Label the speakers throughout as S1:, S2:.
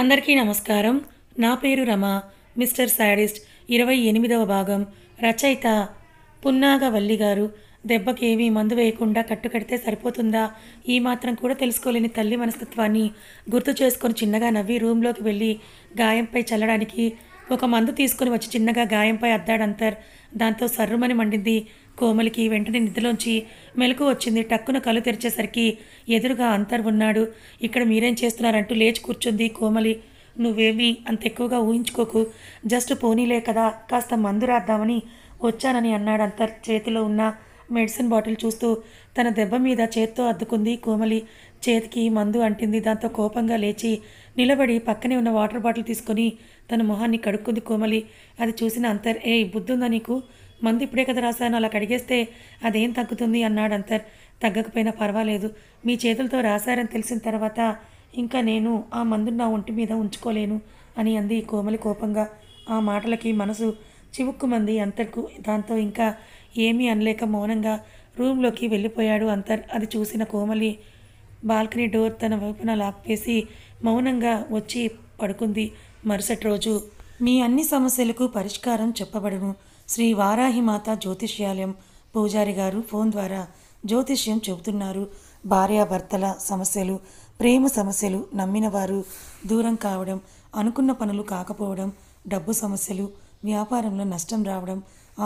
S1: అందరికీ నమస్కారం. నా పేరు రమ. మిస్టర్ శాడిస్ట్ 28వ భాగం. రచయిత పున్నాగ వల్లి గారు. దెబ్బకేమీ మందు వేయకుండా కట్టుకడితే సరిపోతుందా? ఈ మాత్రం కూడా తెలుసుకోలేని తల్లి మనస్తత్వాన్ని గుర్తు చేసుకొని చిన్నగా నవ్వి రూంలోకి వెళ్ళి గాయంపై చల్లడానికి ఒక మందు తీసుకుని వచ్చి చిన్నగా గాయంపై అద్దాడంతర్. దాంతో సర్రుమని మండింది కోమలికి. వెంటనే నిద్రలోంచి మెలకు వచ్చింది. టక్కున కళ్ళు తెరిచేసరికి ఎదురుగా అంతర్ ఉన్నాడు. ఇక్కడ మీరేం చేస్తున్నారంటూ లేచి కూర్చుంది కోమలి. నువ్వేమీ అంత ఎక్కువగా ఊహించుకోకు, జస్ట్ పోనీలే కదా, కాస్త మందు రాద్దామని వచ్చానని అన్నాడు అంతర్ చేతిలో ఉన్న మెడిసిన్ బాటిల్ చూస్తూ. తన దెబ్బ మీద చేత్తో అద్దుకుంది కోమలి. చేతికి మందు అంటింది. దాంతో కోపంగా లేచి నిలబడి పక్కనే ఉన్న వాటర్ బాటిల్ తీసుకొని తన మొహాన్ని కడుక్కుంది కోమలి. అది చూసిన అంతర్, బుద్ధుందా నీకు? మందు ఇప్పుడే కదా రాశాను, అలా కడిగేస్తే అదేం తగ్గుతుంది అన్నాడు అంతర్. తగ్గకపోయినా పర్వాలేదు, మీ చేతులతో రాశారని తెలిసిన తర్వాత ఇంకా నేను ఆ మందును నా ఒంటి మీద ఉంచుకోలేను అని అంది కోమలి కోపంగా. ఆ మాటలకి మనసు చివుక్కుమంది అంతర్కు. దాంతో ఇంకా ఏమీ అనలేక మౌనంగా రూమ్లోకి వెళ్ళిపోయాడు అంతర్. అది చూసిన కోమలి బాల్కనీ డోర్ తన వైపున లాక్ వేసి మౌనంగా వచ్చి పడుకుంది. మరుసటి రోజు మీ అన్ని సమస్యలకు పరిష్కారం చెప్పబడును. శ్రీ వారాహిమాత జ్యోతిష్యాలయం పూజారి గారు ఫోన్ ద్వారా జ్యోతిష్యం చెబుతున్నారు. భార్యాభర్తల సమస్యలు, ప్రేమ సమస్యలు, నమ్మిన వారు దూరం కావడం, అనుకున్న పనులు కాకపోవడం, డబ్బు సమస్యలు, వ్యాపారంలో నష్టం రావడం,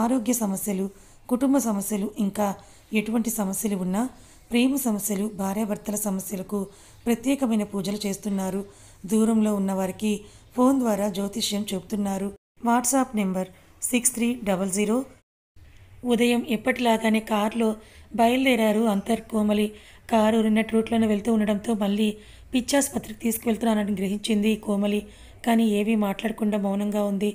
S1: ఆరోగ్య సమస్యలు, కుటుంబ సమస్యలు, ఇంకా ఎటువంటి సమస్యలు ఉన్నా, ప్రేమ సమస్యలు, భార్యాభర్తల సమస్యలకు ప్రత్యేకమైన పూజలు చేస్తున్నారు. దూరంలో ఉన్నవారికి ఫోన్ ద్వారా జ్యోతిష్యం చెబుతున్నారు. WhatsApp number 6300. ఉదయం ఎప్పటిలాగానే కారులో బయలుదేరారు అంతర్ కోమలి. కారు నిన్నటి రూట్లోనే వెళ్తూ ఉండడంతో మళ్ళీ పిచ్చాసుపత్రికి తీసుకువెళ్తున్నానని గ్రహించింది కోమలి. కానీ ఏవీ మాట్లాడకుండా మౌనంగా ఉంది.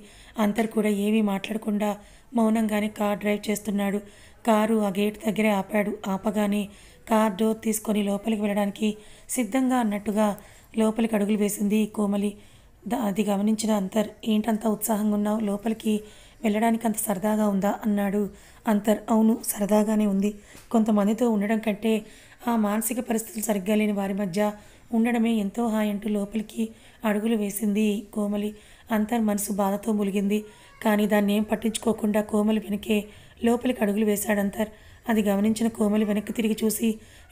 S1: అంతర్ కూడా ఏవీ మాట్లాడకుండా మౌనంగానే కార్ డ్రైవ్ చేస్తున్నాడు. కారు ఆ గేట్ దగ్గరే ఆపాడు. ఆపగానే కార్ డోర్ తీసుకొని లోపలికి వెళ్ళడానికి సిద్ధంగా అన్నట్టుగా లోపలికి అడుగులు వేసింది కోమలి. అది గమనించిన అంతర్, ఏంటంత ఉత్సాహంగా ఉన్నావు, లోపలికి వెళ్ళడానికి అంత సరదాగా ఉందా అన్నాడు అంతర్. అవును, సరదాగానే ఉంది. కొంతమందితో ఉండడం కంటే ఆ మానసిక పరిస్థితులు సరిగ్గా లేని వారి మధ్య ఉండడమే ఎంతో హాయ్ అంటూ లోపలికి అడుగులు వేసింది కోమలి. అంతర్ మనసు బాధతో ములిగింది. కానీ దాన్ని ఏం పట్టించుకోకుండా కోమలి వెనకే లోపలికి అడుగులు వేశాడు అంతర్. అది గమనించిన కోమలి వెనక్కి తిరిగి చూసి,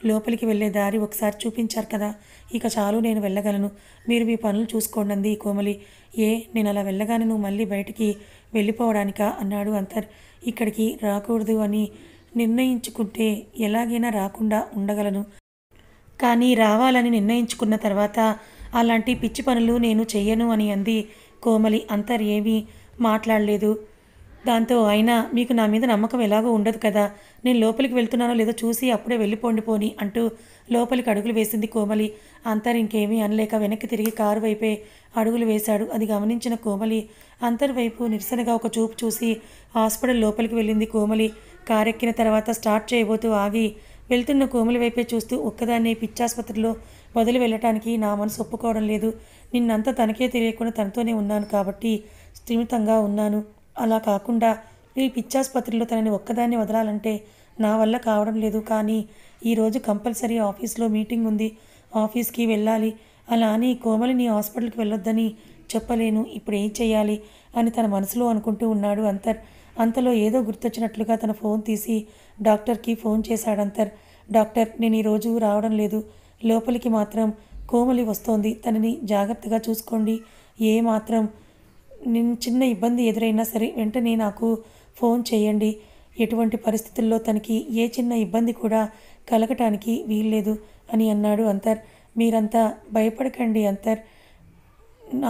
S1: లోపలికి వెళ్ళే దారి ఒకసారి చూపించారు కదా, ఇక చాలు, నేను వెళ్ళగలను, మీరు మీ పనులు చూసుకోండి అంది కోమలి. నేను అలా వెళ్ళగానే నువ్వు మళ్ళీ బయటికి వెళ్ళిపోవడానికా అన్నాడు అంతర్. ఇక్కడికి రాకూడదు అని నిర్ణయించుకుంటే ఎలాగైనా రాకుండా ఉండగలను, కానీ రావాలని నిర్ణయించుకున్న తర్వాత అలాంటి పిచ్చి పనులు నేను చెయ్యను అని అంది కోమలి. అంతర్ ఏమీ మాట్లాడలేదు. దాంతో, అయినా మీకు నా మీద నమ్మకం ఎలాగో ఉండదు కదా, నేను లోపలికి వెళ్తున్నానో లేదో చూసి అప్పుడే వెళ్ళిపోండి పోని అంటూ లోపలికి అడుగులు వేసింది కోమలి. అంతర్ ఇంకేమీ అనలేక వెనక్కి తిరిగి కారు వైపే అడుగులు వేశాడు. అది గమనించిన కోమలి అంతర్ వైపు నిరసనగా ఒక చూపు చూసి హాస్పిటల్ లోపలికి వెళ్ళింది కోమలి. కారు ఎక్కిన తర్వాత స్టార్ట్ చేయబోతూ ఆగి వెళ్తున్న కోమలి వైపే చూస్తూ, ఒక్కదాన్నే పిచ్చాసుపత్రిలో వదిలి వెళ్ళటానికి నా మనసు ఒప్పుకోవడం లేదు. నిన్నంతా తనకే తెలియకుండా తనతోనే ఉన్నాను కాబట్టి స్థిమితంగా ఉన్నాను. అలా కాకుండా ఈ పిచ్చాసుపత్రిలో తనని ఒక్కదాన్ని వదలాలంటే నా వల్ల కావడం లేదు. కానీ ఈరోజు కంపల్సరీ ఆఫీస్లో మీటింగ్ ఉంది, ఆఫీస్కి వెళ్ళాలి. అలా అని కోమలిని హాస్పిటల్కి వెళ్ళొద్దని చెప్పలేను. ఇప్పుడు ఏం చెయ్యాలి అని తన మనసులో అనుకుంటూ ఉన్నాడు అంతర్. అంతలో ఏదో గుర్తొచ్చినట్లుగా తన ఫోన్ తీసి డాక్టర్కి ఫోన్ చేశాడు అంతర్. డాక్టర్, నేను ఈరోజు రావడం లేదు, లోపలికి మాత్రం కోమలి వస్తోంది, తనని జాగ్రత్తగా చూసుకోండి. మాత్రం చిన్న ఇబ్బంది ఎదురైనా సరే వెంటనే నాకు ఫోన్ చేయండి. ఎటువంటి పరిస్థితుల్లో తనకి ఏ చిన్న ఇబ్బంది కూడా కలగటానికి వీల్లేదు అని అన్నాడు అంతర్. మీరంతా భయపడకండి అంతర్,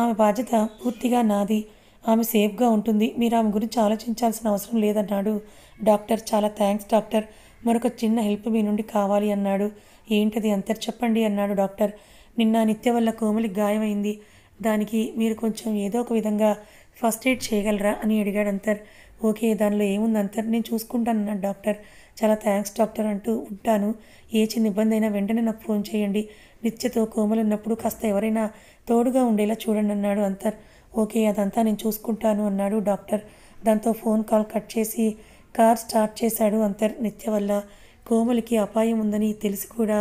S1: ఆమె బాధ్యత పూర్తిగా నాది, ఆమె సేఫ్గా ఉంటుంది, మీరు ఆమె గురించి ఆలోచించాల్సిన అవసరం లేదన్నాడు డాక్టర్. చాలా థ్యాంక్స్ డాక్టర్, మరొక చిన్న హెల్ప్ మీ నుండి కావాలి అన్నాడు. ఏంటది అంతర్, చెప్పండి అన్నాడు డాక్టర్. నిన్న నిత్య వల్ల కోమలికి గాయమైంది, దానికి మీరు కొంచెం ఏదో ఒక విధంగా ఫస్ట్ ఎయిడ్ చేయగలరా అని అడిగాడు అంతర్. ఓకే, దానిలో ఏముంది అంతర్, నేను చూసుకుంటాను అన్నాడు డాక్టర్. చాలా థ్యాంక్స్ డాక్టర్ అంటూ ఉంటాను, ఏ చిన్న ఇబ్బంది అయినా వెంటనే నాకు ఫోన్ చేయండి, నిత్యతో కోమలి ఉన్నప్పుడు కాస్త ఎవరైనా తోడుగా ఉండేలా చూడండి అన్నాడు అంతర్. ఓకే, అదంతా నేను చూసుకుంటాను అన్నాడు డాక్టర్. దాంతో ఫోన్ కాల్ కట్ చేసి కార్ స్టార్ట్ చేశాడు అంతర్. నిత్య వల్ల కోమలికి అపాయం ఉందని తెలిసి కూడా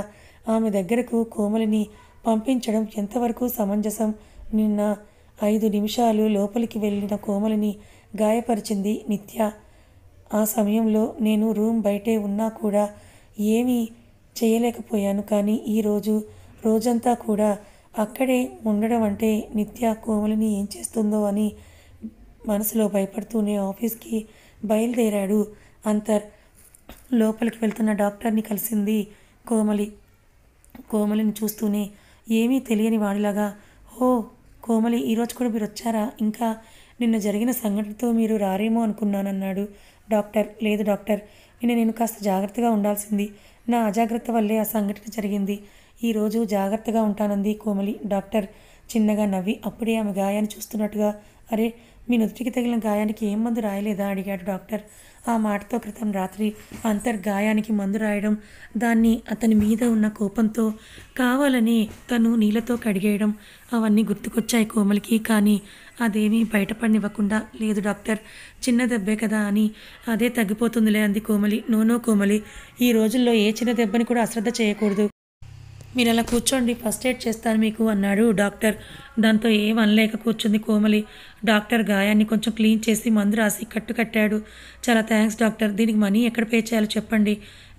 S1: ఆమె దగ్గరకు కోమలిని పంపించడం ఎంతవరకు సమంజసం నిన్న 5 నిమిషాలు లోపలికి వెళ్ళిన కోమలిని గాయపరిచింది నిత్య. ఆ సమయంలో నేను రూమ్ బయటే ఉన్నా కూడా ఏమీ చేయలేకపోయాను. కానీ ఈరోజు రోజంతా కూడా అక్కడే ఉండడం అంటే నిత్య కోమలిని ఏం చేస్తుందో అని మనసులో భయపడుతూనే ఆఫీస్కి బయలుదేరాడు అంతర్. లోపలికి వెళ్తున్న డాక్టర్ని కలిసింది కోమలి. కోమలిని చూస్తూనే ఏమీ తెలియని వాడిలాగా, "ఓ కోమలి, ఈరోజు కూడా మీరు వచ్చారా? ఇంకా నిన్న జరిగిన సంఘటనతో మీరు రారేమో అనుకున్నానన్నాడు డాక్టర్. లేదు డాక్టర్, నిన్న నేను కాస్త జాగ్రత్తగా ఉండాల్సింది. నా అజాగ్రత్త వల్లే ఆ సంఘటన జరిగింది. ఈరోజు జాగ్రత్తగా ఉంటానంది కోమలి. డాక్టర్ చిన్నగా నవ్వి అప్పుడే ఆమె గాయాన్ని చూస్తున్నట్టుగా, "అరే, మీ నుదుటికి తగిలిన గాయానికి ఏం మందు రాయలేదా?" అడిగాడు డాక్టర్. ఆ మాటతో క్రితం రాత్రి అంతర్ గాయానికి మందు రాయడం, దాన్ని అతని మీద ఉన్న కోపంతో కావాలని తను నీళ్ళతో కడిగేయడం అవన్నీ గుర్తుకొచ్చాయి కోమలికి. కానీ అదేమీ బయటపడనివ్వకుండా, "లేదు డాక్టర్, చిన్న దెబ్బే కదా" అని, "అదే తగ్గిపోతుందిలే" అంది కోమలి. "నో కోమలి, ఈ రోజుల్లో ఏ చిన్న దెబ్బని కూడా అశ్రద్ధ చేయకూడదు. మీరు అలా కూర్చోండి, ఫస్ట్ ఎయిడ్ చేస్తాను మీకు" అన్నాడు డాక్టర్. దాంతో ఏం అనలేక కూర్చుంది కోమలి. డాక్టర్ గాయాన్ని కొంచెం క్లీన్ చేసి మందు రాసి కట్టు కట్టాడు. "చాలా థ్యాంక్స్ డాక్టర్, దీనికి మనీ ఎక్కడ పే చేయాలో చెప్పండి,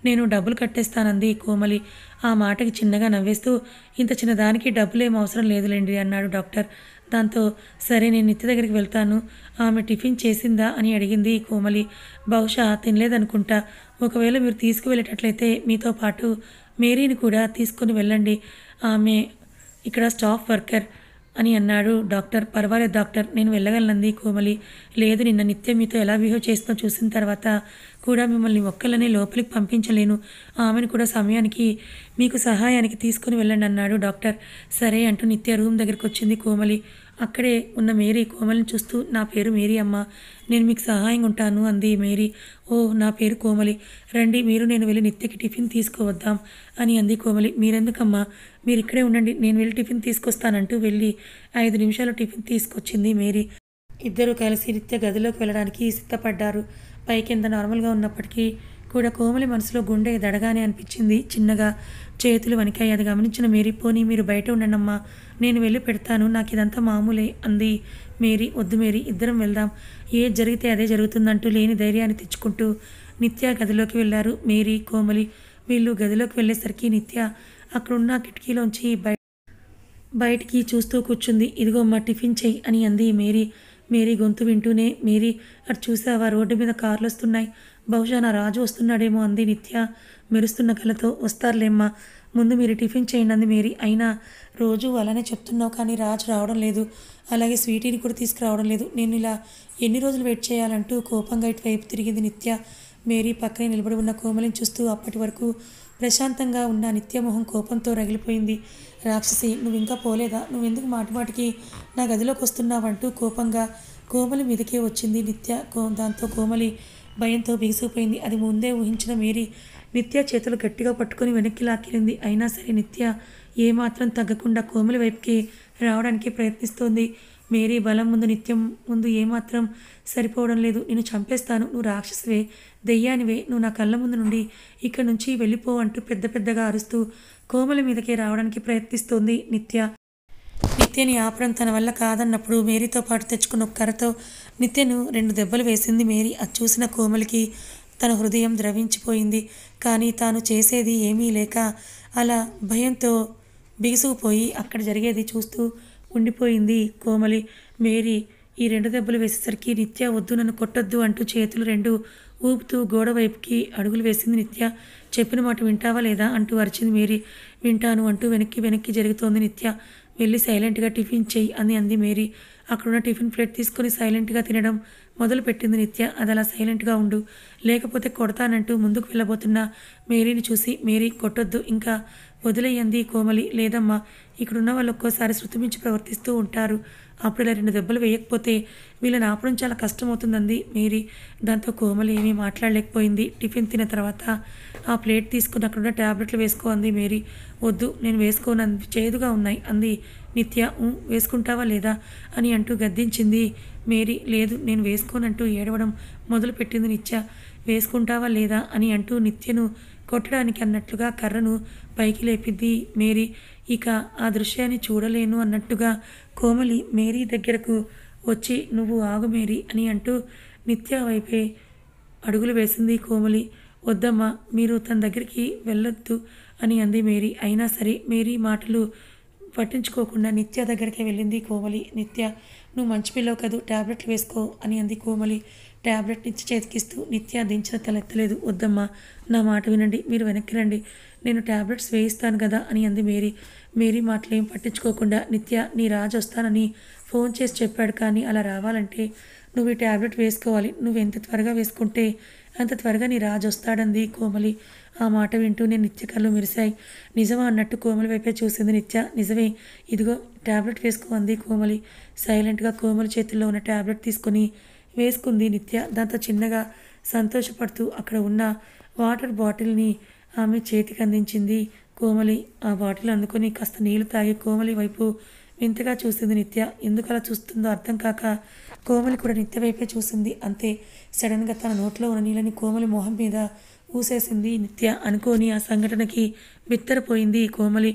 S1: నేను డబ్బులు కట్టేస్తానంది కోమలి. ఆ మాటకి చిన్నగా నవ్వేస్తూ, "ఇంత చిన్నదానికి డబ్బులేం అవసరం లేదులేండి" అన్నాడు డాక్టర్. దాంతో "సరే, నేను నిత్య దగ్గరికి వెళ్తాను. ఆమె టిఫిన్ చేసిందా" అని అడిగింది కోమలి. "బహుశా తినలేదనుకుంటా. ఒకవేళ మీరు తీసుకువెళ్ళేటట్లయితే మీతో పాటు మేరీని కూడా తీసుకుని వెళ్ళండి. ఆమె ఇక్కడ స్టాఫ్ వర్కర్" అని అన్నాడు డాక్టర్. "పర్వాలేదు డాక్టర్, నేను వెళ్ళగలనంది కోమలి. "లేదు, నిన్న నిత్య మీతో ఎలా బిహేవ్ చేస్తుందో చూసిన తర్వాత కూడా మిమ్మల్ని ఒక్కళ్ళనే లోపలికి పంపించలేను. ఆమెను కూడా సమయానికి మీకు సహాయానికి తీసుకుని వెళ్ళండి" అన్నాడు డాక్టర్. "సరే" అంటూ నిత్య రూమ్ దగ్గరికి వచ్చింది కోమలి. అక్కడే ఉన్న మేరీ కోమలిని చూస్తూ, "నా పేరు మేరీ అమ్మ, నేను మీకు సహాయంగా ఉంటాను" అంది మేరీ. "ఓ, నా పేరు కోమలి. రండి, మీరు నేను వెళ్ళి నిత్యకి టిఫిన్ తీసుకువద్దాం" అని అంది కోమలి. "మీరెందుకమ్మా, మీరు ఇక్కడే ఉండండి, నేను వెళ్ళి టిఫిన్ తీసుకొస్తానంటూ వెళ్ళి 5 నిమిషాలు టిఫిన్ తీసుకొచ్చింది మేరీ. ఇద్దరూ కలిసి నిత్య గదిలోకి వెళ్ళడానికి సిద్ధపడ్డారు. పైకింత నార్మల్గా ఉన్నప్పటికీ కూడా కోమలి మనసులో గుండె దడగానే అనిపించింది. చిన్నగా చేతులు వణికాయి. అది గమనించిన మేరీ, "పోనీ మీరు బయట ఉండండమ్మా, నేను వెళ్ళి పెడతాను, నాకు ఇదంతా మామూలే" అంది మేరీ. "వద్దు మేరీ, ఇద్దరం వెళ్దాం, ఏది జరిగితే అదే జరుగుతుందంటూ లేని ధైర్యాన్ని తెచ్చుకుంటూ నిత్య గదిలోకి వెళ్ళారు మేరీ, కోమలి. వీళ్ళు గదిలోకి వెళ్ళేసరికి నిత్య అక్కడున్న కిటికీలోంచి బయటికి చూస్తూ కూర్చుంది. "ఇదిగో అమ్మా, టిఫిన్ చెయ్యి" అని అంది మేరీ. మేరీ గొంతు వింటూనే, "మేరీ, అటు చూసావా, రోడ్డు మీద కార్లు వస్తున్నాయి, బహుశా నా రాజు వస్తున్నాడేమో" అంది నిత్య మెరుస్తున్న కళ్ళతో. "వస్తారులేమ్మా, ముందు మీరు టిఫిన్ చేయండి" అంది మేరీ. "అయినా రోజు అలానే చెప్తున్నావు కానీ రాజు రావడం లేదు, అలాగే స్వీటీని కూడా తీసుకురావడం లేదు, నేను ఇలా ఎన్ని రోజులు వెయిట్ చేయాలంటూ కోపంగా ఇటువైపు తిరిగింది నిత్య. మేరీ పక్కనే నిలబడి ఉన్న కోమలిని చూస్తూ అప్పటి వరకు ప్రశాంతంగా ఉన్న నిత్య మొహం కోపంతో రగిలిపోయింది. "రాక్షసి, నువ్వు ఇంకా పోలేదా? నువ్వెందుకు మాటిమాటికి నా గదిలోకి వస్తున్నావంటూ కోపంగా కోమలి మీదకే వచ్చింది నిత్య. దాంతో కోమలి భయంతో బిగిసిపోయింది. అది ముందే ఊహించిన మేరీ నిత్య చేతులు గట్టిగా పట్టుకుని వెనక్కి లాక్కింది. అయినా సరే నిత్య ఏమాత్రం తగ్గకుండా కోమలి వైపుకి రావడానికి ప్రయత్నిస్తోంది. మేరీ బలం ముందు నిత్యం ముందు ఏమాత్రం సరిపోవడం లేదు. "నిన్ను చంపేస్తాను, నువ్వు రాక్షసివే, దెయ్యానివే, నువ్వు నా కళ్ళ ముందు నుండి ఇక్కడి నుంచి వెళ్ళిపో" అంటూ పెద్ద పెద్దగా అరుస్తూ కోమలి మీదకే రావడానికి ప్రయత్నిస్తోంది నిత్య. నిత్యని ఆపడం తన వల్ల కాదన్నప్పుడు మేరీతో పాటు తెచ్చుకున్న ఒక కర్రతో నిత్యను 2 దెబ్బలు వేసింది మేరీ. అది చూసిన కోమలికి తన హృదయం ద్రవించిపోయింది. కానీ తాను చేసేది ఏమీ లేక అలా భయంతో బిగుసుకుపోయి అక్కడ జరిగేది చూస్తూ ఉండిపోయింది కోమలి. మేరీ ఈ 2 దెబ్బలు వేసేసరికి నిత్య, "వద్దు, నన్ను కొట్టొద్దు" అంటూ చేతులు 2 ఊపుతూ గోడ వైపుకి అడుగులు వేసింది నిత్య. "చెప్పిన మాట వింటావా లేదా" అంటూ అరిచింది మేరీ. "వింటాను" అంటూ వెనక్కి వెనక్కి జరుగుతోంది నిత్య. "వెళ్ళి సైలెంట్గా టిఫిన్ చెయ్యి" అని అంది మేరీ. అక్కడున్న టిఫిన్ ప్లేట్ తీసుకొని సైలెంట్గా తినడం మొదలుపెట్టింది నిత్య. "అది అలా సైలెంట్గా ఉండు, లేకపోతే కొడతానంటూ ముందుకు వెళ్ళబోతున్న మేరీని చూసి, "మేరీ, కొట్టొద్దు, ఇంకా వదిలేయంది కోమలి. "లేదమ్మా, ఇక్కడున్న వాళ్ళు ఒక్కోసారి శృతిమించి ప్రవర్తిస్తూ ఉంటారు. అప్పుడు ఇలా 2 దెబ్బలు వేయకపోతే వీళ్ళని ఆపడం చాలా కష్టమవుతుందంది మేరీ. దాంతో కోమలి ఏమీ మాట్లాడలేకపోయింది. టిఫిన్ తిన్న తర్వాత ఆ ప్లేట్ తీసుకుని అక్కడున్న ట్యాబ్లెట్లు వేసుకో అంది మేరీ. "వద్దు, నేను వేసుకోను, చేదుగా ఉన్నాయి" అంది నిత్య. "వేసుకుంటావా లేదా" అని అంటూ గద్దించింది మేరీ. "లేదు, నేను వేసుకోనంటూ ఏడవడం మొదలుపెట్టింది నిత్య. "వేసుకుంటావా లేదా" అని అంటూ నిత్యను కొట్టడానికి అన్నట్లుగా కర్రను పైకి లేపింది మేరీ. ఇక ఆ దృశ్యాన్ని చూడలేను అన్నట్టుగా కోమలి మేరీ దగ్గరకు వచ్చి నువ్వు ఆగు మేరీ అని అంటూ నిత్య వైపే అడుగులు వేసింది కోమలి. వద్దమ్మా, మీరు తన దగ్గరికి వెళ్ళొద్దు అని అంది మేరీ. అయినా సరే మేరీ మాటలు పట్టించుకోకుండా నిత్య దగ్గరికి వెళ్ళింది కోమలి. నిత్య, నువ్వు మంచి పిల్లవు కదూ, ట్యాబ్లెట్లు వేసుకో అని అంది కోమలి. ట్యాబ్లెట్ నిత్య చేతికిస్తూ నిత్య దించిన తలెత్తలేదు. వద్దమ్మా, నా మాట వినండి, మీరు వెనక్కి రండి, నేను ట్యాబ్లెట్స్ వేయిస్తాను కదా అని అంది మేరీ. మేరీ మాటలు ఏం పట్టించుకోకుండా నిత్య, నీ రాజు వస్తానని ఫోన్ చేసి చెప్పాడు, కానీ అలా రావాలంటే నువ్వు ఈ ట్యాబ్లెట్ వేసుకోవాలి, నువ్వు ఎంత త్వరగా వేసుకుంటే అంత త్వరగా నీ రాజు వస్తాడంది కోమలి. ఆ మాట వింటూనే నిత్య కళ్ళు మెరిశాయి. నిజమా అన్నట్టు కోమలి వైపే చూసింది నిత్య. నిజమే, ఇదిగో ట్యాబ్లెట్ వేసుకో అంది కోమలి. సైలెంట్గా కోమలి చేతుల్లో ఉన్న ట్యాబ్లెట్ తీసుకొని వేసుకుంది నిత్య. దాంతో చిన్నగా సంతోషపడుతూ అక్కడ ఉన్న వాటర్ బాటిల్ని ఆమె చేతికి అందించింది కోమలి. ఆ బాటిల్ అందుకొని కాస్త నీళ్లు తాగి కోమలి వైపు వింతగా చూసింది నిత్య. ఎందుకు అలా చూస్తుందో అర్థం కాక కోమలి కూడా నిత్య వైపే చూసింది. అంతే, సడన్గా తన నోట్లో ఉన్న నీళ్ళని కోమలి మొహం మీద ఊసేసింది నిత్య. అనుకోని ఆ సంఘటనకి బిత్తరపోయింది కోమలి.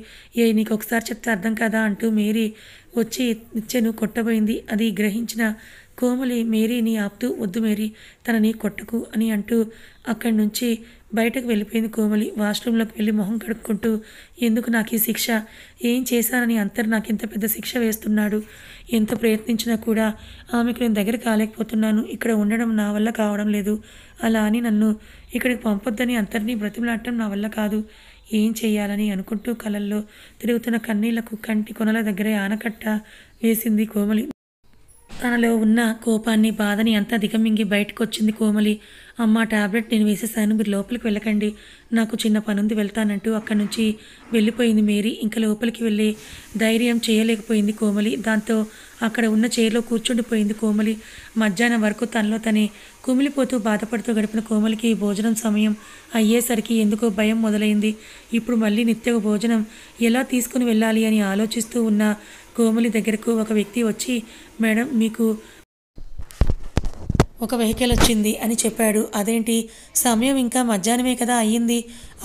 S1: నీకు ఒకసారి చెప్తే అర్థం కదా అంటూ మేరీ వచ్చి నిత్యను కొట్టబోయింది. అది గ్రహించిన కోమలి మేరీని ఆపుతూ, వద్దు మేరీ, తనని కొట్టకు అని అంటూ అక్కడి నుంచి బయటకు వెళ్ళిపోయింది కోమలి. వాష్రూమ్లోకి వెళ్ళి మొహం కడుక్కుంటూ, ఎందుకు నాకు ఈ శిక్ష, ఏం చేశానని అంతరు నాకు ఇంత పెద్ద శిక్ష వేస్తున్నాడు, ఎంత ప్రయత్నించినా కూడా ఆమెకు నేను దగ్గర కాలేకపోతున్నాను, ఇక్కడ ఉండడం నా వల్ల కావడం లేదు, అలా అని నన్ను ఇక్కడికి పంపొద్దని అందరినీ బ్రతిమలాడటం నా వల్ల కాదు, ఏం చెయ్యాలని అనుకుంటూ కళ్ళల్లో తిరుగుతున్న కన్నీళ్లకు కంటి కొనల దగ్గరే ఆనకట్ట వేసింది కోమలి. తనలో ఉన్న కోపాన్ని, బాధని అంతా దిగమింగి బయటకు వచ్చింది కోమలి. అమ్మ, టాబ్లెట్ నేను వేసేసాను, మీరు లోపలికి వెళ్ళకండి, నాకు చిన్న పనుంది, వెళ్తానంటూ అక్కడి నుంచి వెళ్ళిపోయింది మేరీ. ఇంకా లోపలికి వెళ్ళి ధైర్యం చేయలేకపోయింది కోమలి. దాంతో అక్కడ ఉన్న చైర్లో కూర్చుండిపోయింది కోమలి. మధ్యాహ్నం వరకు తనలో తనే కుమిలిపోతూ బాధపడుతూ గడిపిన కోమలికి భోజనం సమయం అయ్యేసరికి ఎందుకో భయం మొదలైంది. ఇప్పుడు మళ్ళీ నిత్యకు భోజనం ఎలా తీసుకుని వెళ్ళాలి అని ఆలోచిస్తూ ఉన్న కోమలి దగ్గరకు ఒక వ్యక్తి వచ్చి, మేడం, మీకు ఒక వెహికల్ వచ్చింది అని చెప్పాడు. అదేంటి, సమయం ఇంకా మధ్యాహ్నమే కదా అయ్యింది,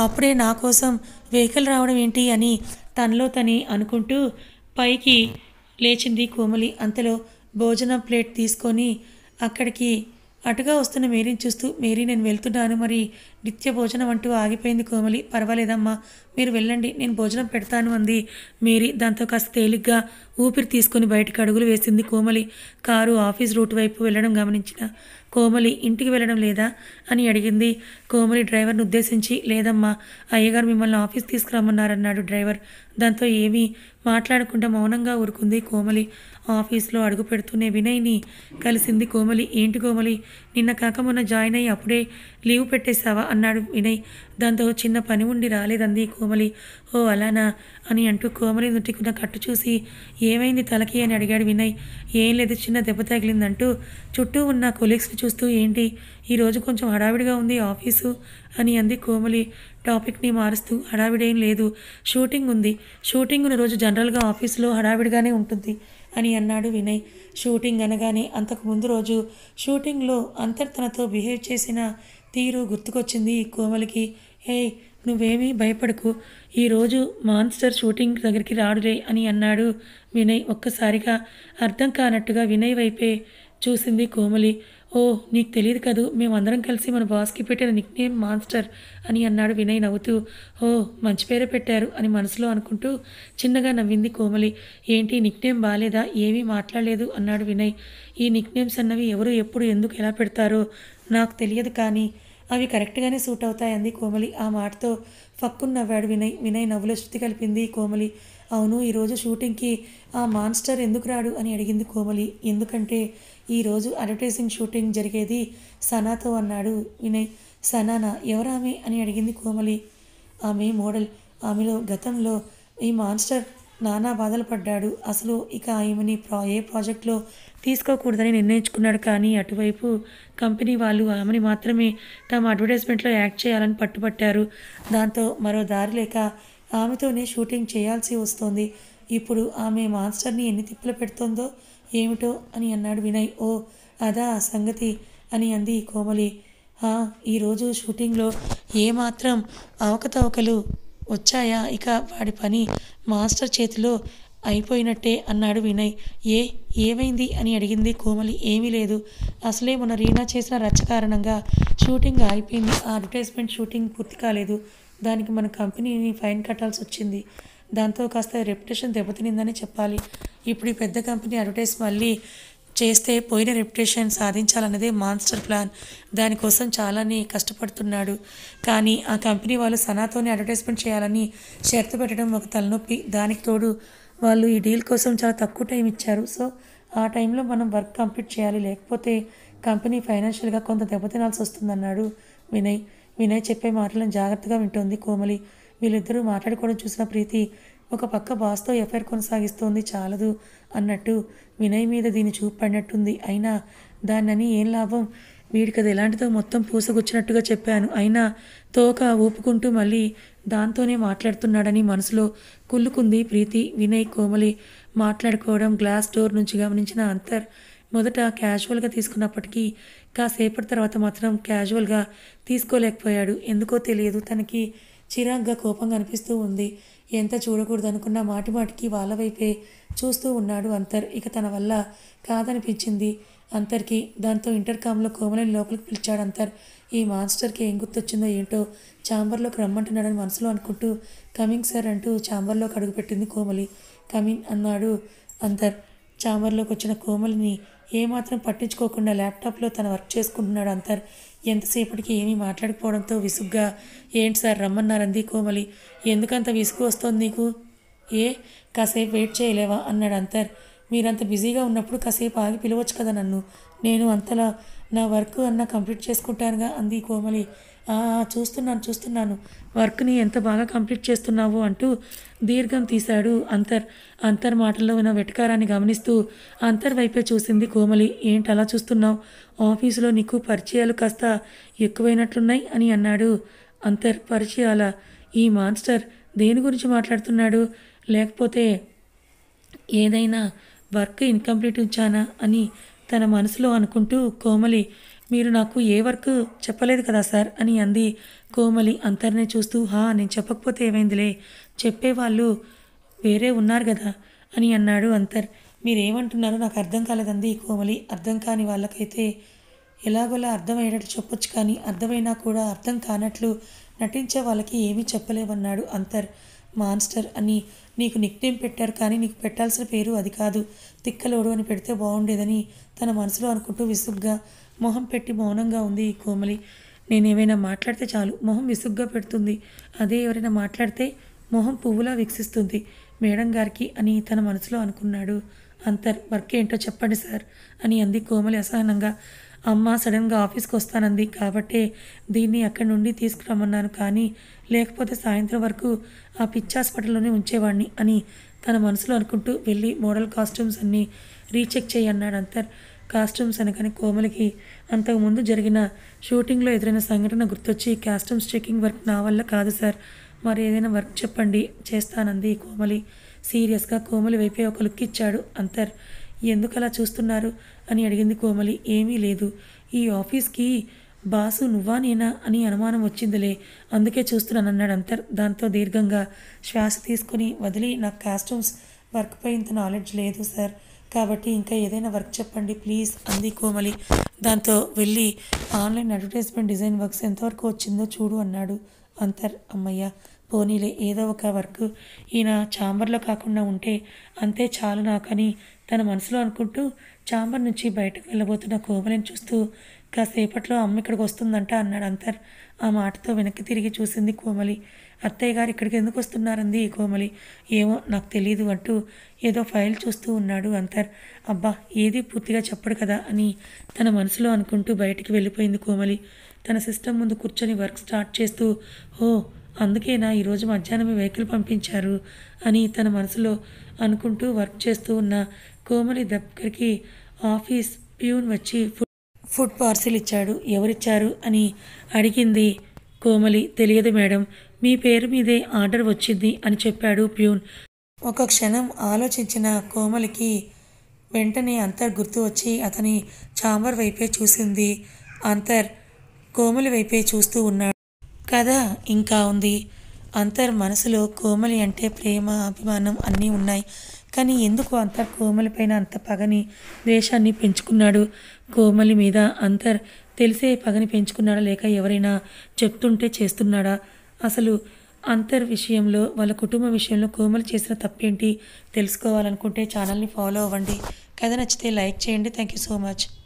S1: అప్పుడే నా కోసం వెహికల్ రావడం ఏంటి అని తనలో తనే అనుకుంటూ పైకి లేచింది కోమలి. అంతలో భోజనం ప్లేట్ తీసుకొని అక్కడికి అటుగా వస్తున్న మేరీని చూస్తూ, మేరీ, నేను వెళ్తున్నాను, మరి నిత్య భోజనం అంటూ ఆగిపోయింది కోమలి. పర్వాలేదమ్మా, మీరు వెళ్ళండి, నేను భోజనం పెడతాను అంది మేరీ. దాంతో కాస్త తేలిగ్గా ఊపిరి తీసుకొని బయటకు అడుగులు వేసింది కోమలి. కారు ఆఫీస్ రూట్ వైపు వెళ్ళడం గమనించిన కోమలి, ఇంటికి వెళ్ళడం లేదా అని అడిగింది కోమలి డ్రైవర్ను ఉద్దేశించి. లేదమ్మా, అయ్యగారు మిమ్మల్ని ఆఫీస్ తీసుకురమ్మన్నారన్నాడు డ్రైవర్. దాంతో ఏమీ మాట్లాడకుండా మౌనంగా ఊరుకుంది కోమలి. ఆఫీస్లో అడుగు పెడుతూనే వినయ్ని కలిసింది కోమలి. ఏంటి కోమలి, నిన్న కాక మొన్న జాయిన్ అయ్యి అప్పుడే లీవ్ పెట్టేశావా అన్నాడు వినయ్. దాంతో చిన్న పని ఉండి రాలేదంది కోమలి. ఓ అలానా అని అంటూ కోమలి నుట్టికున్న కట్టు చూసి, ఏమైంది తలకి అని అడిగాడు వినయ్. ఏం లేదు, చిన్న దెబ్బ తగిలిందంటూ చుట్టూ ఉన్న కొలీగ్స్ని చూస్తూ, ఏంటి ఈరోజు కొంచెం హడావిడిగా ఉంది ఆఫీసు అని అంది కోమలి టాపిక్ని మారుస్తూ. హడావిడేం లేదు, షూటింగ్ ఉంది, షూటింగ్ ఉన్న రోజు జనరల్గా ఆఫీసులో హడావిడిగానే ఉంటుంది అని అన్నాడు వినయ్. షూటింగ్ అనగానే అంతకు ముందు రోజు షూటింగ్లో అంతర్ తనతో బిహేవ్ చేసిన తీరు గుర్తుకొచ్చింది కోమలికి. నువ్వేమీ భయపడకు, ఈరోజు మాన్స్టర్ షూటింగ్ దగ్గరికి రాడులే అని అన్నాడు వినయ్. ఒక్కసారిగా అర్థం కానట్టుగా వినయ్ వైపే చూసింది కోమలి. ఓ, నీకు తెలియదు కదూ, మేమందరం కలిసి మన బాస్కి పెట్టిన నిక్నేమ్ మాన్స్టర్ అని అన్నాడు వినయ్ నవ్వుతూ. ఓ, మంచి పేరే పెట్టారు అని మనసులో అనుకుంటూ చిన్నగా నవ్వింది కోమలి. ఏంటి నిక్నేమ్ బాలేదా, ఏమీ మాట్లాడలేదు అన్నాడు వినయ్. ఈ నిక్నేమ్స్ అన్నవి ఎవరు ఎప్పుడు ఎందుకు ఎలా పెడతారో నాకు తెలియదు, కానీ అవి కరెక్ట్గానే సూట్ అవుతాయి అంది కోమలి. ఆ మాటతో ఫక్కున నవ్వాడు వినయ్. వినయ్ నవ్వులో శృతి కలిపింది కోమలి. అవును, ఈరోజు షూటింగ్కి ఆ మాన్స్టర్ ఎందుకు రాడు అని అడిగింది కోమలి. ఎందుకంటే ఈరోజు అడ్వర్టైజింగ్ షూటింగ్ జరిగేది సనాతో అన్నాడు వినయ్. సనానా, ఎవరామె అని అడిగింది కోమలి. ఆమె మోడల్, ఆమెలో గతంలో ఈ మాన్స్టర్ నానా బాధలు పడ్డాడు. అసలు ఇక ఈమెని ఏ ప్రాజెక్ట్లో తీసుకోకూడదని నిర్ణయించుకున్నాడు, కానీ అటువైపు కంపెనీ వాళ్ళు ఆమెని మాత్రమే తమ అడ్వర్టైజ్మెంట్లో యాక్ట్ చేయాలని పట్టుపట్టారు. దాంతో మరో దారి లేక ఆమెతోనే షూటింగ్ చేయాల్సి వస్తోంది. ఇప్పుడు ఆమె మాన్స్టర్ని ఎన్ని తిప్పులు పెడుతోందో ఏమిటో అని అన్నాడు వినయ్. ఓ అదా సంగతి అని అంది కోమలి. ఈరోజు షూటింగ్లో ఏమాత్రం అవకతవకలు వచ్చాయా? ఇక వాడి పని మాస్టర్ చేతిలో అయిపోయినట్టే అన్నాడు వినయ్. ఏమైంది అని అడిగింది కోమలి. ఏమీ లేదు, అసలే మొన్న రీనా చేసిన రచ్చ కారణంగా షూటింగ్ ఆగిపోయింది. ఆ అడ్వర్టైజ్మెంట్ షూటింగ్ పూర్తి కాలేదు. దానికి మన కంపెనీని ఫైన్ కట్టాల్సి వచ్చింది. దాంతో కాస్త రెప్యుటేషన్ దెబ్బతినిందని చెప్పాలి. ఇప్పుడు ఈ పెద్ద కంపెనీ అడ్వర్టైజ్ మళ్ళీ చేస్తే పోయిన రెప్యుటేషన్ సాధించాలన్నదే మాస్టర్ ప్లాన్. దానికోసం చాలానే కష్టపడుతున్నాడు. కానీ ఆ కంపెనీ వాళ్ళు సనాతోనే అడ్వర్టైజ్మెంట్ చేయాలని షరతు పెట్టడం ఒక తలనొప్పి. దానికి తోడు వాళ్ళు ఈ డీల్ కోసం చాలా తక్కువ టైం ఇచ్చారు. సో ఆ టైంలో మనం వర్క్ కంప్లీట్ చేయాలి, లేకపోతే కంపెనీ ఫైనాన్షియల్గా కొంత దెబ్బతినాల్సి వస్తుందన్నాడు వినయ్. వినయ్ చెప్పే మాటలను జాగ్రత్తగా వింటోంది కోమలి. వీళ్ళిద్దరూ మాట్లాడుకోవడం చూసిన ప్రీతి ఒక పక్క బాస్తో ఎఫ్ఐఆర్ కొనసాగిస్తోంది. చాలదు అన్నట్టు వినయ్ మీద దీన్ని చూపు పడినట్టుంది. అయినా దాన్నని ఏం లాభం, వీడికి అది ఎలాంటిదో మొత్తం పూసగుచ్చినట్టుగా చెప్పాను. అయినా తోక ఊపుకుంటూ మళ్ళీ దాంతోనే మాట్లాడుతున్నాడని మనసులో కుళ్ళుకుంది ప్రీతి. వినయ్ కోమలి మాట్లాడుకోవడం గ్లాస్ డోర్ నుంచి గమనించిన అంతర్ మొదట క్యాజువల్గా తీసుకున్నప్పటికీ కాసేపటి తర్వాత మాత్రం క్యాజువల్గా తీసుకోలేకపోయాడు. ఎందుకో తెలియదు, తనకి చిరాగ్గా కోపంగా అనిపిస్తూ ఉంది. ఎంత చూడకూడదనుకున్న మాటి మాటికి వాళ్ళ వైపే చూస్తూ ఉన్నాడు అంతర్. ఇక తన వల్ల కాదనిపించింది అంతర్కి. దాంతో ఇంటర్కామ్లో కోమలిని లోపలికి పిలిచాడు అంతర్. ఈ మాస్టర్కి ఏం గుర్తొచ్చిందో ఏంటో ఛాంబర్లోకి రమ్మంటున్నాడని మనసులో అనుకుంటూ కమింగ్ సార్ అంటూ ఛాంబర్లోకి అడుగుపెట్టింది కోమలి. కమింగ్ అన్నాడు అంతర్. ఛాంబర్లోకి వచ్చిన కోమలిని ఏమాత్రం పట్టించుకోకుండా ల్యాప్టాప్లో తన వర్క్ చేసుకుంటున్నాడు అంతర్. ఎంతసేపటికి ఏమీ మాట్లాడకపోవడంతో విసుగ్గా ఏంటి సార్ రమ్మన్నారంది కోమలి. ఎందుకంత విసుగు వస్తోంది నీకు? కాసేపు వెయిట్ చేయలేవా అన్నాడు అంతర్. మీరంత బిజీగా ఉన్నప్పుడు కాసేపు ఆగి పిలవచ్చు కదా నన్ను, నేను అంతలా నా వర్క్ అన్నా కంప్లీట్ చేసుకుంటానుగా అంది కోమలి. చూస్తున్నాను వర్క్ని ఎంత బాగా కంప్లీట్ చేస్తున్నావు అంటూ దీర్ఘం తీశాడు అంతర్. అంతర్ మాటల్లో ఉన్న వెటకారాన్ని గమనిస్తూ అంతర్ వైపే చూసింది కోమలి. ఏంటి అలా చూస్తున్నావు? ఆఫీసులో నీకు పరిచయాలు కాస్త ఎక్కువైనట్లున్నాయి అని అన్నాడు అంతర్. పరిచయాల? ఈ మాస్టర్ దేని గురించి మాట్లాడుతున్నాడు? లేకపోతే ఏదైనా వర్క్ ఇన్కంప్లీట్ ఉంచానా అని తన మనసులో అనుకుంటూ కోమలి, మీరు నాకు ఏ వర్క్ చెప్పలేదు కదా సార్ అని అంది కోమలి అంతర్నే చూస్తూ. నేను చెప్పకపోతే ఏమైందిలే, చెప్పేవాళ్ళు వేరే ఉన్నారు కదా అని అన్నాడు అంతర్. మీరేమంటున్నారో నాకు అర్థం కాలేదంది కోమలి. అర్థం కాని వాళ్ళకైతే ఎలాగోలా అర్థమయ్యేటట్టు చెప్పొచ్చు, కానీ అర్థమైనా కూడా అర్థం కానట్లు నటించే వాళ్ళకి ఏమీ చెప్పలేవన్నాడు అంతర్. మాన్స్టర్ అని నీకు నిక్నేమ్ పెట్టారు, కానీ నీకు పెట్టాల్సిన పేరు అది కాదు. తిక్కలోడు అని పెడితే బాగుండేదని తన మనసులో అనుకుంటూ విసుగ్గా మొహం పెట్టి మౌనంగా ఉంది కోమలి. నేనేమైనా మాట్లాడితే చాలు మొహం విసుగ్గా పెడుతుంది, అదే ఎవరైనా మాట్లాడితే మొహం పువ్వులా వికసిస్తుంది మేడం గారికి అని తన మనసులో అనుకున్నాడు అంతర్. వర్క్ ఏంటో చెప్పండి సార్ అని అంది కోమలి అసహనంగా. అమ్మ సడన్గా ఆఫీస్కి వస్తానంది కాబట్టే దీన్ని అక్కడి నుండి తీసుకురమ్మన్నాను, కానీ లేకపోతే సాయంత్రం వరకు ఆ పిచ్చి హాస్పిటల్లోనే ఉంచేవాడిని అని తన మనసులో అనుకుంటూ వెళ్ళి మోడల్ కాస్ట్యూమ్స్ అన్నీ రీచెక్ చేయన్నాడు అంతర్. కాస్ట్యూమ్స్ అనగానే కోమలికి అంతకుముందు జరిగిన షూటింగ్లో ఎదురైన సంఘటన గుర్తొచ్చి కాస్ట్యూమ్స్ చెకింగ్ వర్క్ నా వల్ల కాదు సార్, మరి ఏదైనా వర్క్ చెప్పండి చేస్తానంది కోమలి. సీరియస్గా కోమలి వైపే ఒక లుక్ ఇచ్చాడు అంతర్. ఎందుకు అలా చూస్తున్నారు అని అడిగింది కోమలి. ఏమీ లేదు, ఈ ఆఫీస్కి బాసు నువ్వా నేనా అని అనుమానం వచ్చిందిలే, అందుకే చూస్తున్నానన్నాడు అంతర్. దాంతో దీర్ఘంగా శ్వాస తీసుకుని వదిలి, నాకు కాస్ట్యూమ్స్ వర్క్పై ఇంత నాలెడ్జ్ లేదు సార్, కాబట్టి ఇంకా ఏదైనా వర్క్ చెప్పండి ప్లీజ్ అంది కోమలి. దాంతో వెళ్ళి ఆన్లైన్ అడ్వర్టైజ్మెంట్ డిజైన్ వర్క్స్ ఎంతవరకు వచ్చిందో చూడు అన్నాడు అంతర్. అమ్మయ్య పోనీలే, ఏదో ఒక వర్క్ ఈయన ఛాంబర్లో కాకుండా ఉంటే అంతే చాలు నాకని తన మనసులో అనుకుంటూ ఛాంబర్ నుంచి బయటకు వెళ్ళబోతున్న కోమలిని చూస్తూ కాసేపట్లో అమ్మ ఇక్కడికి వస్తుందంట అన్నాడు అంతర్. ఆ మాటతో వెనక్కి తిరిగి చూసింది కోమలి. అత్తయ్య గారు ఇక్కడికి ఎందుకు వస్తున్నారంది కోమలి. ఏమో నాకు తెలీదు అంటూ ఏదో ఫైల్ చూస్తూ ఉన్నాడు అంతర్. అబ్బా ఏది పూర్తిగా చెప్పడు కదా అని తన మనసులో అనుకుంటూ బయటికి వెళ్ళిపోయింది కోమలి. తన సిస్టమ్ ముందు కూర్చొని వర్క్ స్టార్ట్ చేస్తూ అందుకేనా ఈరోజు మధ్యాహ్నమే వెహికల్ పంపించారు అని తన మనసులో అనుకుంటూ వర్క్ చేస్తూ ఉన్న కోమలి దగ్గరికి ఆఫీస్ ప్యూన్ వచ్చి ఫుడ్ పార్సిల్ ఇచ్చాడు. ఎవరిచ్చారు అని అడిగింది కోమలి. తెలియదు మేడం, మీ పేరు మీదే ఆర్డర్ వచ్చింది అని చెప్పాడు ప్యూన్. ఒక క్షణం ఆలోచించిన కోమలికి వెంటనే అంతర్ గుర్తు వచ్చి అతని ఛాంబర్ వైపే చూసింది. అంతర్ కోమలి వైపే చూస్తూ ఉన్నాడు. కథ ఇంకా ఉంది. అంతర్ మనసులో కోమలి అంటే ప్రేమ, అభిమానం అన్నీ ఉన్నాయి. కానీ ఎందుకు అంతర్ కోమలి పైన అంత పగని, ద్వేషాన్ని పెంచుకున్నాడు? కోమలి మీద అంతర్ తెలిసే పగని పెంచుకున్నాడా, లేక ఎవరైనా చెప్తుంటే చేస్తున్నాడా? అసలు అంతర్ విషయంలో, వాళ్ళ కుటుంబం విషయంలో కోమలి చేసిన తప్పేంటి తెలుసుకోవాలనుకుంటే ఛానల్ని ఫాలో అవ్వండి. కథ నచ్చితే లైక్ చేయండి. Thank you so much.